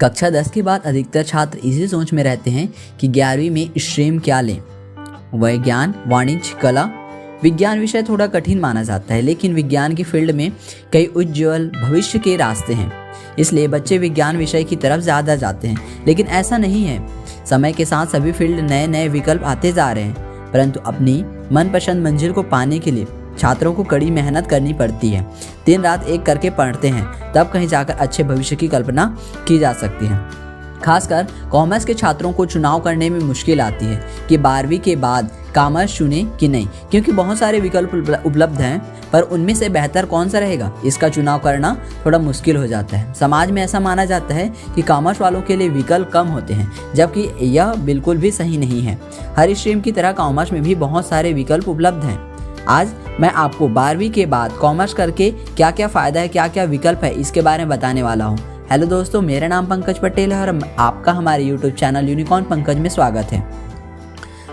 कक्षा 10 के बाद अधिकतर छात्र इसी सोच में रहते हैं कि 11वीं में स्ट्रीम क्या लें। विज्ञान, वाणिज्य, कला। विज्ञान विषय थोड़ा कठिन माना जाता है, लेकिन विज्ञान की फील्ड में कई उज्ज्वल भविष्य के रास्ते हैं, इसलिए बच्चे विज्ञान विषय की तरफ ज़्यादा जाते हैं। लेकिन ऐसा नहीं है, समय के साथ सभी फील्ड नए नए विकल्प आते जा रहे हैं, परंतु अपनी मनपसंद मंजिल को पाने के लिए छात्रों को कड़ी मेहनत करनी पड़ती है। दिन रात एक करके पढ़ते हैं, तब कहीं जाकर अच्छे भविष्य की कल्पना की जा सकती है। खासकर कॉमर्स के छात्रों को चुनाव करने में मुश्किल आती है कि 12वीं के बाद कॉमर्स चुने कि नहीं, क्योंकि बहुत सारे विकल्प उपलब्ध हैं, पर उनमें से बेहतर कौन सा रहेगा, इसका चुनाव करना थोड़ा मुश्किल हो जाता है। समाज में ऐसा माना जाता है कि कॉमर्स वालों के लिए विकल्प कम होते हैं, जबकि यह बिल्कुल भी सही नहीं है। हर स्ट्रीम की तरह कॉमर्स में भी बहुत सारे विकल्प उपलब्ध हैं। आज मैं आपको 12वीं के बाद कॉमर्स करके क्या क्या फ़ायदा है, क्या क्या विकल्प है, इसके बारे में बताने वाला हूँ। हेलो दोस्तों, मेरा नाम पंकज पटेल है और आपका हमारे यूट्यूब चैनल यूनिकॉर्न पंकज में स्वागत है।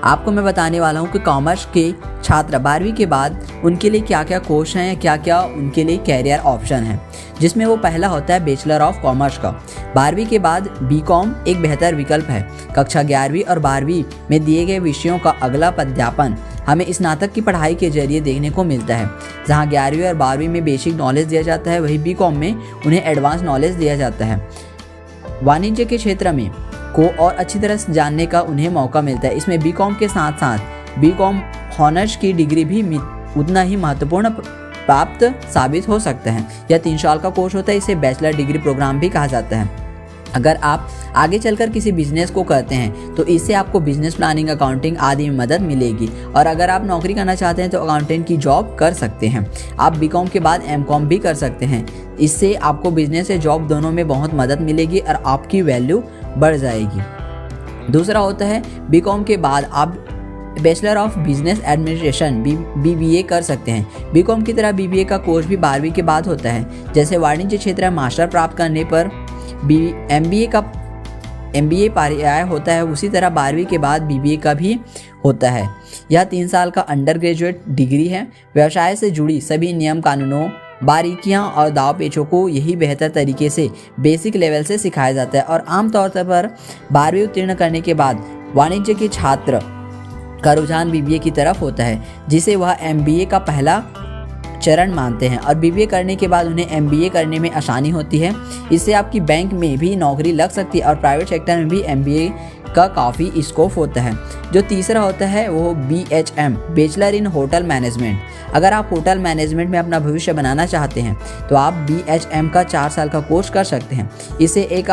आपको मैं बताने वाला हूँ कि कॉमर्स के छात्र 12वीं के बाद उनके लिए क्या क्या कोर्स हैं, क्या क्या उनके लिए कैरियर ऑप्शन है, जिसमें वो पहला होता है बैचलर ऑफ कॉमर्स का। 12वीं के बाद बीकॉम एक बेहतर विकल्प है। कक्षा 11वीं और 12वीं में दिए गए विषयों का अगला अध्यापन हमें स्नातक की पढ़ाई के जरिए देखने को मिलता है। जहाँ 11वीं और 12वीं में बेसिक नॉलेज दिया जाता है, वही बीकॉम में उन्हें एडवांस नॉलेज दिया जाता है। वाणिज्य के क्षेत्र में को और अच्छी तरह से जानने का उन्हें मौका मिलता है। इसमें बीकॉम के साथ साथ बीकॉम ऑनर्स की डिग्री भी उतना ही महत्वपूर्ण प्राप्त साबित हो सकता है। यह 3 साल का कोर्स होता है, इसे बैचलर डिग्री प्रोग्राम भी कहा जाता है। अगर आप आगे चलकर किसी बिजनेस को करते हैं तो इससे आपको बिजनेस प्लानिंग, अकाउंटिंग आदि में मदद मिलेगी, और अगर आप नौकरी करना चाहते हैं तो अकाउंटेंट की जॉब कर सकते हैं। आप बीकॉम के बाद एमकॉम भी कर सकते हैं, इससे आपको बिजनेस से जॉब दोनों में बहुत मदद मिलेगी और आपकी वैल्यू बढ़ जाएगी। दूसरा होता है बीकॉम के बाद आप bachelor of business administration BBA कर सकते हैं। बीकॉम की तरह BBA का कोर्स भी 12वीं के बाद होता है। जैसे वाणिज्य क्षेत्र में मास्टर प्राप्त करने पर MBA पर्याय होता है, उसी तरह 12वीं के बाद BBA का भी होता है। यह 3 साल का अंडर ग्रेजुएट डिग्री है। व्यवसाय से जुड़ी सभी नियम कानूनों, बारीकियां और दाव पेचों को यही बेहतर तरीके से बेसिक लेवल से सिखाया जाता है, और आमतौर पर 12वीं उत्तीर्ण करने के बाद वाणिज्य के छात्र का रुझान BBA की तरफ होता है, जिसे वह MBA का पहला चरण मानते हैं, और BBA करने के बाद उन्हें MBA करने में आसानी होती है। इससे आपकी बैंक में भी नौकरी लग सकती है और प्राइवेट सेक्टर में भी MBA का काफ़ी स्कोप होता है। जो तीसरा होता है वो BHM, bachelor in hotel management. अगर आप होटल मैनेजमेंट में अपना भविष्य बनाना चाहते हैं तो आप BHM का 4 साल का कोर्स कर सकते हैं। इसे एक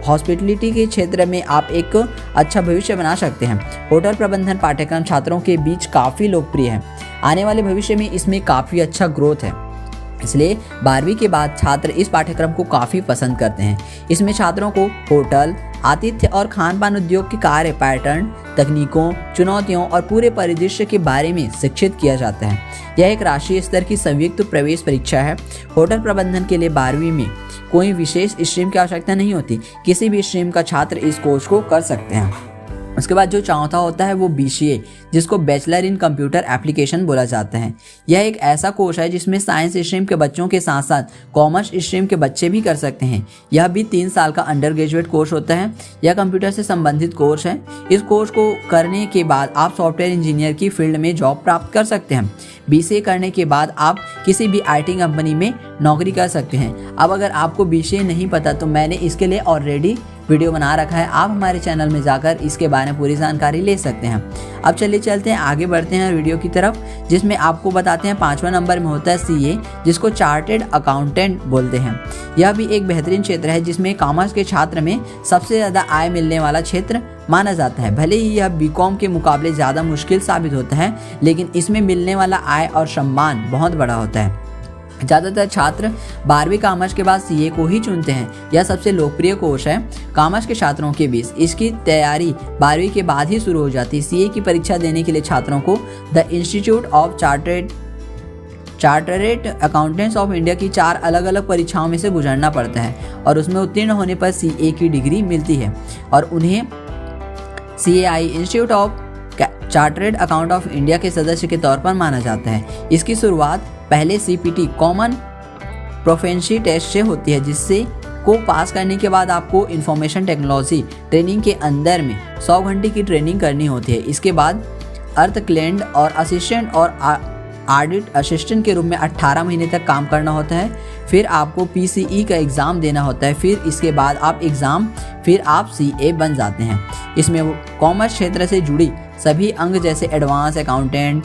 हॉस्पिटलिटी के क्षेत्र में आप एक अच्छा भविष्य बना सकते हैं। होटल प्रबंधन पाठ्यक्रम छात्रों के बीच काफ़ी लोकप्रिय है। आने वाले भविष्य में इसमें काफ़ी अच्छा ग्रोथ है, इसलिए 12वीं के बाद छात्र इस पाठ्यक्रम को काफ़ी पसंद करते हैं। इसमें छात्रों को होटल, आतिथ्य और खान पान उद्योग के कार्य पैटर्न, तकनीकों, चुनौतियों और पूरे परिदृश्य के बारे में शिक्षित किया जाता है। यह एक राष्ट्रीय स्तर की संयुक्त प्रवेश परीक्षा है। होटल प्रबंधन के लिए 12वीं में कोई विशेष स्ट्रीम की आवश्यकता नहीं होती, किसी भी स्ट्रीम का छात्र इस कोर्स को कर सकते हैं। उसके बाद जो चौथा होता है वो BCA, जिसको बैचलर इन कंप्यूटर एप्लीकेशन बोला जाता है। यह एक ऐसा कोर्स है जिसमें साइंस स्ट्रीम के बच्चों के साथ साथ कॉमर्स स्ट्रीम के बच्चे भी कर सकते हैं। यह भी 3 साल का अंडर ग्रेजुएट कोर्स होता है। यह कंप्यूटर से संबंधित कोर्स है। इस कोर्स को करने के बाद आप सॉफ्टवेयर इंजीनियर की फील्ड में जॉब प्राप्त कर सकते हैं। BCA करने के बाद आप किसी भी IT कंपनी में नौकरी कर सकते हैं। अब अगर आपको BCA नहीं पता तो मैंने इसके लिए ऑलरेडी वीडियो बना रखा है, आप हमारे चैनल में जाकर इसके बारे में पूरी जानकारी ले सकते हैं। अब चलिए चलते हैं, आगे बढ़ते हैं वीडियो की तरफ, जिसमें आपको बताते हैं 5वां नंबर में होता है CA, जिसको चार्टेड अकाउंटेंट बोलते हैं। यह भी एक बेहतरीन क्षेत्र है जिसमें कॉमर्स के छात्र में सबसे ज़्यादा आय मिलने वाला क्षेत्र माना जाता है। भले ही यह बीकॉम के मुकाबले ज़्यादा मुश्किल साबित होता है, लेकिन इसमें मिलने वाला आय और सम्मान बहुत बड़ा होता है। ज़्यादातर छात्र 12वीं कॉमर्स के बाद CA को ही चुनते हैं। यह सबसे लोकप्रिय कोर्स है कॉमर्स के छात्रों के बीच। इसकी तैयारी 12वीं के बाद ही शुरू हो जाती है। CA की परीक्षा देने के लिए छात्रों को the institute of chartered accountants of India की 4 अलग अलग परीक्षाओं में से गुजरना पड़ता है, और उसमें उत्तीर्ण होने पर CA की डिग्री मिलती है, और उन्हें CAI institute of chartered account of India के सदस्य के तौर पर माना जाता है। इसकी शुरुआत पहले CPT कॉमन प्रोफिशिएंसी टेस्ट से होती है, जिससे को पास करने के बाद आपको इंफॉर्मेशन टेक्नोलॉजी ट्रेनिंग के अंदर में 100 घंटे की ट्रेनिंग करनी होती है। इसके बाद अर्थ क्लेंड और असिस्टेंट और ऑडिट असिस्टेंट के रूप में 18 महीने तक काम करना होता है। फिर आपको PCE का एग्ज़ाम देना होता है। फिर इसके बाद आप CA बन जाते हैं। इसमें वो कॉमर्स क्षेत्र से जुड़ी सभी अंग जैसे advance accountant,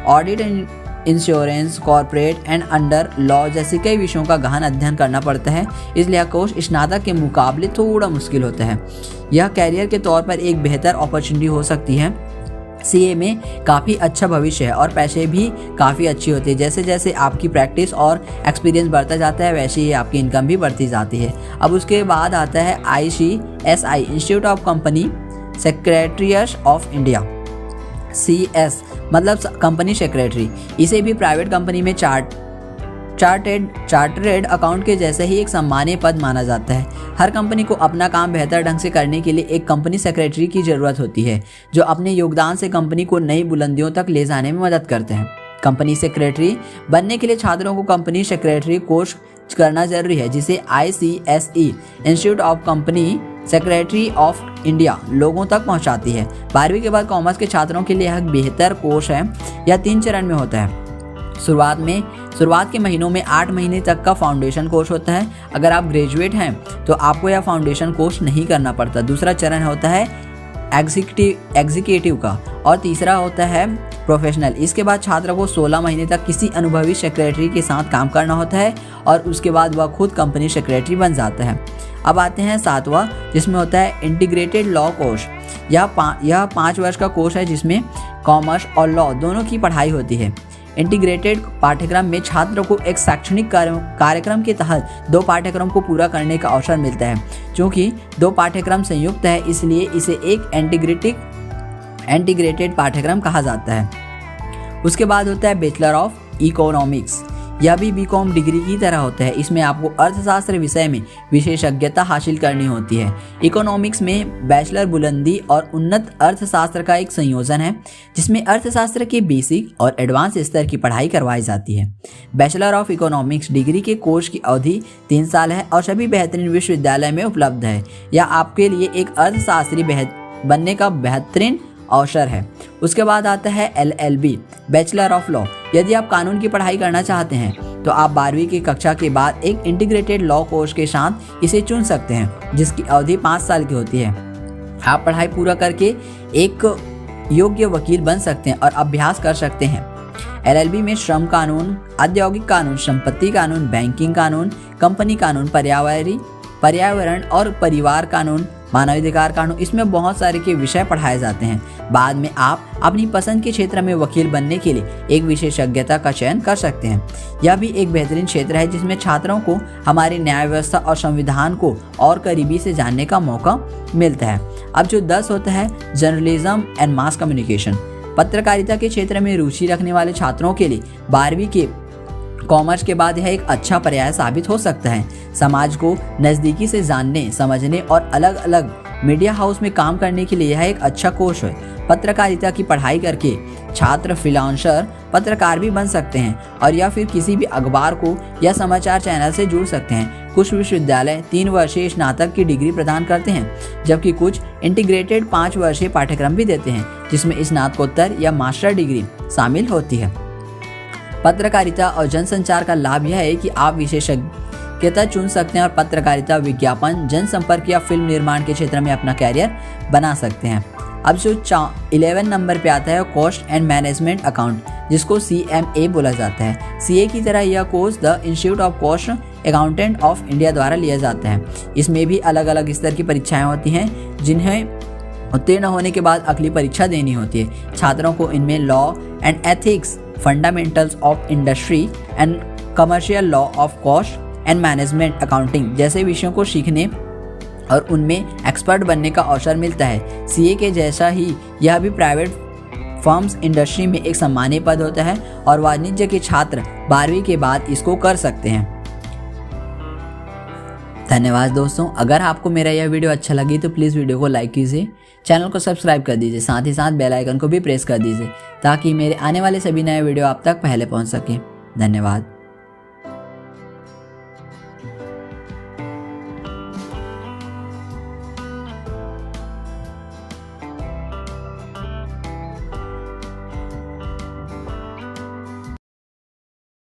audit and insurance, corporate and under law जैसे कई विषयों का गहन अध्ययन करना पड़ता है। इसलिए यह कोर्स स्नातक के मुकाबले थोड़ा मुश्किल होता है। यह कैरियर के तौर पर एक बेहतर अपॉर्चुनिटी हो सकती है। CA में काफ़ी अच्छा भविष्य है और पैसे भी काफ़ी अच्छी होती है। जैसे जैसे आपकी प्रैक्टिस और एक्सपीरियंस बढ़ता जाता है वैसे ही आपकी इनकम भी बढ़ती जाती है। अब उसके बाद आता है ICSI institute of company secretaries of India. CS मतलब कंपनी सेक्रेटरी। इसे भी प्राइवेट कंपनी में चार्टर्ड अकाउंट के जैसे ही एक सम्मानीय पद माना जाता है। हर कंपनी को अपना काम बेहतर ढंग से करने के लिए एक कंपनी सेक्रेटरी की ज़रूरत होती है, जो अपने योगदान से कंपनी को नई बुलंदियों तक ले जाने में मदद करते हैं। कंपनी सेक्रेटरी बनने के लिए छात्रों को कंपनी सेक्रेटरी कोर्स करना जरूरी है, जिसे ICSE institute of company secretary of India लोगों तक पहुंचाती है। 12वीं के बाद कॉमर्स के छात्रों के लिए यह बेहतर कोर्स है। यह 3 चरण में होता है। शुरुआत के महीनों में 8 महीने तक का फाउंडेशन कोर्स होता है। अगर आप ग्रेजुएट हैं तो आपको यह फाउंडेशन कोर्स नहीं करना पड़ता। दूसरा चरण होता है एग्जीक्यूटिव का और तीसरा होता है प्रोफेशनल। इसके बाद छात्र को 16 महीने तक किसी अनुभवी सेक्रेटरी के साथ काम करना होता है और उसके बाद वह खुद कंपनी सेक्रेटरी बन जाता है। अब आते हैं 7वां, जिसमें होता है इंटीग्रेटेड लॉ कोर्स। यह 5 वर्ष का कोर्स है जिसमें कॉमर्स और लॉ दोनों की पढ़ाई होती है। इंटीग्रेटेड पाठ्यक्रम में छात्र को एक शैक्षणिक कार्यक्रम के तहत 2 पाठ्यक्रम को पूरा करने का अवसर मिलता है। क्योंकि 2 पाठ्यक्रम संयुक्त है इसलिए इसे एक इंटीग्रेटेड पाठ्यक्रम कहा जाता है। उसके बाद होता है बैचलर ऑफ इकोनॉमिक्स। यह भी BCom डिग्री की तरह होता है। इसमें आपको अर्थशास्त्र विषय में विशेषज्ञता हासिल करनी होती है। इकोनॉमिक्स में बैचलर बुलंदी और उन्नत अर्थशास्त्र का एक संयोजन है, जिसमें अर्थशास्त्र के बेसिक और एडवांस स्तर की पढ़ाई करवाई जाती है। बैचलर ऑफ इकोनॉमिक्स डिग्री के कोर्स की अवधि 3 साल है और सभी बेहतरीन विश्वविद्यालय में उपलब्ध है। यह आपके लिए एक अर्थशास्त्री बनने का बेहतरीन अवसर है। उसके बाद आता है LLB बैचलर ऑफ लॉ। यदि आप कानून की पढ़ाई करना चाहते हैं तो आप 12वीं की कक्षा के बाद एक इंटीग्रेटेड लॉ कोर्स के साथ इसे चुन सकते हैं, जिसकी अवधि 5 साल की होती है। आप पढ़ाई पूरा करके एक योग्य वकील बन सकते हैं और अभ्यास कर सकते हैं। LLB में श्रम कानून, औद्योगिक कानून, संपत्ति कानून, बैंकिंग कानून, कंपनी कानून, पर्यावरण और परिवार कानून, मानवाधिकार कानून, इसमें बहुत सारे के विषय पढ़ाए जाते हैं। बाद में आप अपनी पसंद के क्षेत्र में वकील बनने के लिए एक विशेषज्ञता का चयन कर सकते हैं। यह भी एक बेहतरीन क्षेत्र है जिसमें छात्रों को हमारी न्याय व्यवस्था और संविधान को और करीबी से जानने का मौका मिलता है। अब जो 10 होता है जर्नलिज्म एंड मास कम्युनिकेशन। पत्रकारिता के क्षेत्र में रुचि रखने वाले छात्रों के लिए 12वीं के कॉमर्स के बाद यह एक अच्छा पर्याय साबित हो सकता है। समाज को नज़दीकी से जानने, समझने और अलग अलग मीडिया हाउस में काम करने के लिए यह एक अच्छा कोर्स है। पत्रकारिता की पढ़ाई करके छात्र फ्रीलांसर पत्रकार भी बन सकते हैं और या फिर किसी भी अखबार को या समाचार चैनल से जुड़ सकते हैं। कुछ विश्वविद्यालय 3 वर्षीय स्नातक की डिग्री प्रदान करते हैं, जबकि कुछ इंटीग्रेटेड 5 वर्षीय पाठ्यक्रम भी देते हैं, जिसमें स्नातकोत्तर या मास्टर डिग्री शामिल होती है। पत्रकारिता और जनसंचार का लाभ यह है कि आप विशेषज्ञता चुन सकते हैं और पत्रकारिता, विज्ञापन, जनसंपर्क या फिल्म निर्माण के क्षेत्र में अपना कैरियर बना सकते हैं। अब जो 11 नंबर पे आता है कॉस्ट एंड मैनेजमेंट अकाउंट, जिसको CMA बोला जाता है। CA की तरह यह course the institute of cost accountant of India द्वारा लिया जाता है। इसमें भी अलग अलग स्तर की परीक्षाएं होती हैं, जिन्हें उत्तीर्ण होने के बाद अगली परीक्षा देनी होती है। छात्रों को इनमें law and ethics, fundamentals of industry and commercial law of cost and management accounting जैसे विषयों को सीखने और उनमें एक्सपर्ट बनने का अवसर मिलता है। CA के जैसा ही यह भी प्राइवेट फर्म्स इंडस्ट्री में एक सम्मानीय पद होता है और वाणिज्य के छात्र 12वीं के बाद इसको कर सकते हैं। धन्यवाद दोस्तों। अगर आपको मेरा यह वीडियो अच्छा लगी तो प्लीज़ वीडियो को लाइक कीजिए, चैनल को सब्सक्राइब कर दीजिए, साथ ही साथ बेल आइकन को भी प्रेस कर दीजिए ताकि मेरे आने वाले सभी नए वीडियो आप तक पहले पहुंच सकें। धन्यवाद।